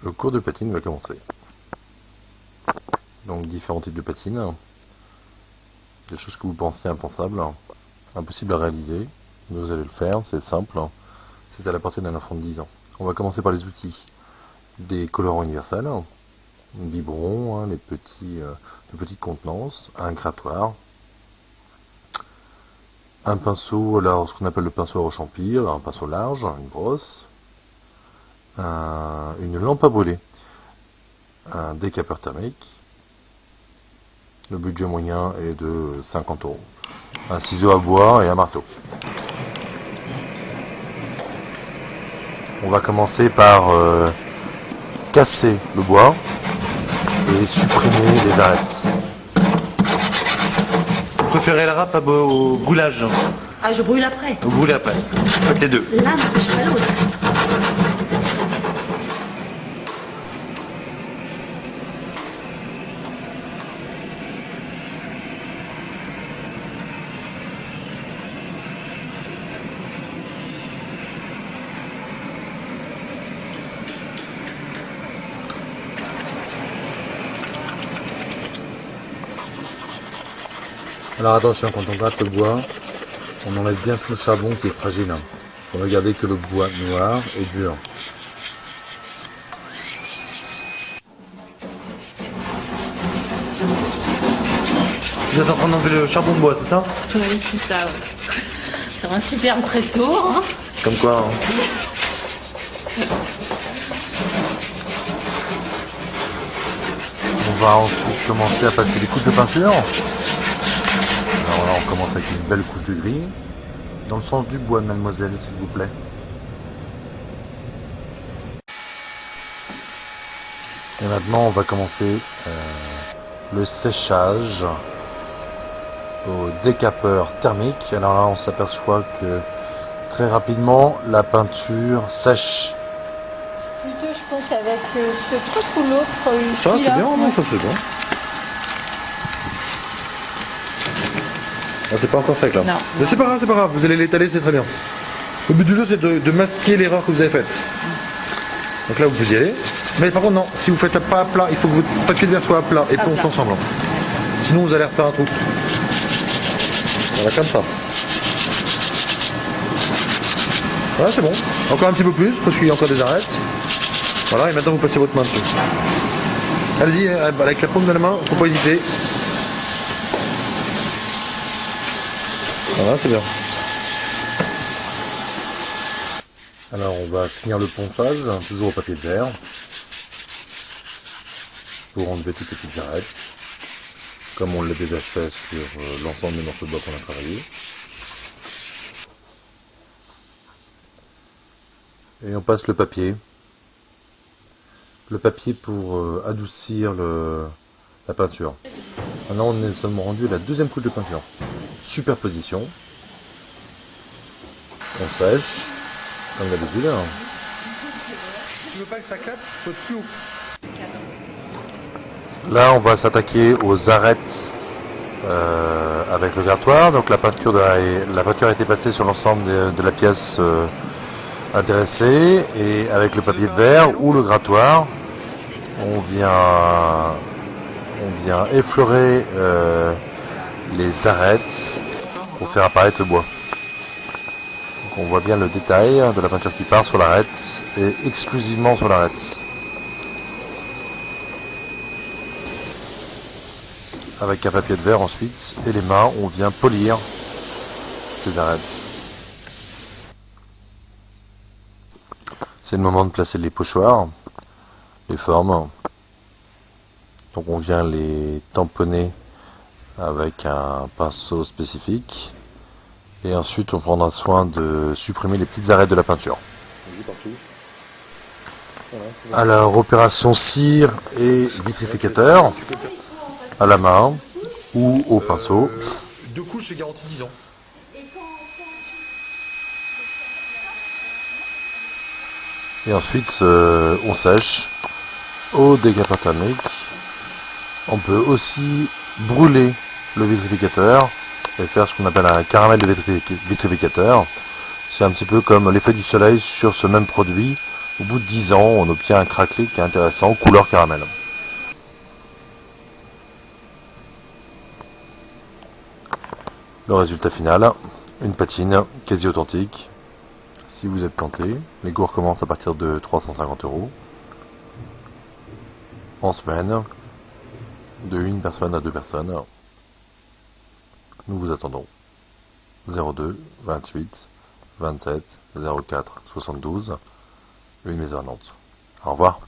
Le cours de patine va commencer. Donc différents types de patines, des choses que vous pensiez impensables, impossibles à réaliser, mais vous allez le faire, c'est simple, c'est à la portée d'un enfant de 10 ans. On va commencer par les outils, des colorants universels, un biberon, les petites contenances, un grattoir, un pinceau, alors ce qu'on appelle le pinceau à rechampir, un pinceau large, une brosse, une lampe à brûler, un décapeur thermique. Le budget moyen est de 50 €. Un ciseau à bois et un marteau. On va commencer par casser le bois et supprimer les arêtes. Vous préférez la râpe au brûlage? Ah, je brûle après. Vous brûlez après. Faites les deux. L'un n'empêche pas l'autre. Alors attention, quand on gratte le bois, on enlève bien tout le charbon qui est fragile. On va garder que le bois noir et dur. Vous êtes en train d'enlever le charbon de bois, c'est ça? Oui, c'est ça. Ouais. Sur un superbe tréteau. Hein. Comme quoi, hein. On va ensuite commencer à passer les couches de peinture. Alors là, on commence avec une belle couche de gris. Dans le sens du bois, mademoiselle, s'il vous plaît. Et maintenant, on va commencer le séchage au décapeur thermique. Alors là, on s'aperçoit que très rapidement, la peinture sèche. Plutôt, je pense, avec ce truc ou l'autre. Ça, c'est bien, non, ça c'est bon. Ah, c'est pas encore sec là. Non. Mais c'est pas grave, vous allez l'étaler, c'est très bien. Le but du jeu, c'est de masquer l'erreur que vous avez faite. Donc là, vous pouvez y aller. Mais par contre, non, si vous faites pas à plat, il faut que votre papier de verre soit à plat et ponce ensemble. Sinon, vous allez refaire un trou. Voilà, comme ça. Voilà, c'est bon. Encore un petit peu plus, parce qu'il y a encore des arêtes. Voilà, et maintenant, vous passez votre main dessus. Allez-y, avec la paume de la main, faut pas hésiter. Voilà, c'est bien. Alors on va finir le ponçage, toujours au papier de verre, pour enlever toutes les petites arêtes, comme on l'a déjà fait sur l'ensemble des morceaux de bois qu'on a travaillé. Et on passe le papier. Le papier pour adoucir la peinture. Maintenant nous sommes rendus à la deuxième couche de peinture. Superposition. On sèche, comme d'habitude. Si tu veux pas que ça capte, il faut être plus haut. Là, on va s'attaquer aux arêtes avec le grattoir. Donc la peinture a été passée sur l'ensemble de la pièce intéressée. Et avec le papier de verre ou le grattoir, on vient effleurer les arêtes pour faire apparaître le bois. Donc on voit bien le détail de la peinture qui part sur l'arête et exclusivement sur l'arête. Avec un papier de verre ensuite et les mains, on vient polir ces arêtes. C'est le moment de placer les pochoirs, les formes. Donc on vient les tamponner avec un pinceau spécifique et ensuite on prendra soin de supprimer les petites arêtes de la peinture. Alors opération cire et vitrificateur à la main ou au pinceau. 2 couches, c'est garanti 10 ans. Et ensuite on sèche au décapeur thermique. On peut aussi brûler le vitrificateur et faire ce qu'on appelle un caramel de vitrificateur. C'est un petit peu comme l'effet du soleil sur ce même produit, Au bout de 10 ans, on obtient un craquelé qui est intéressant, couleur caramel. Le résultat final, une patine quasi authentique. Si vous êtes tenté, les cours commencent à partir de 350 €. En semaine, de 1 personne à 2 personnes. Nous vous attendons. 02 28 27 04 72, une maison à Nantes. Au revoir.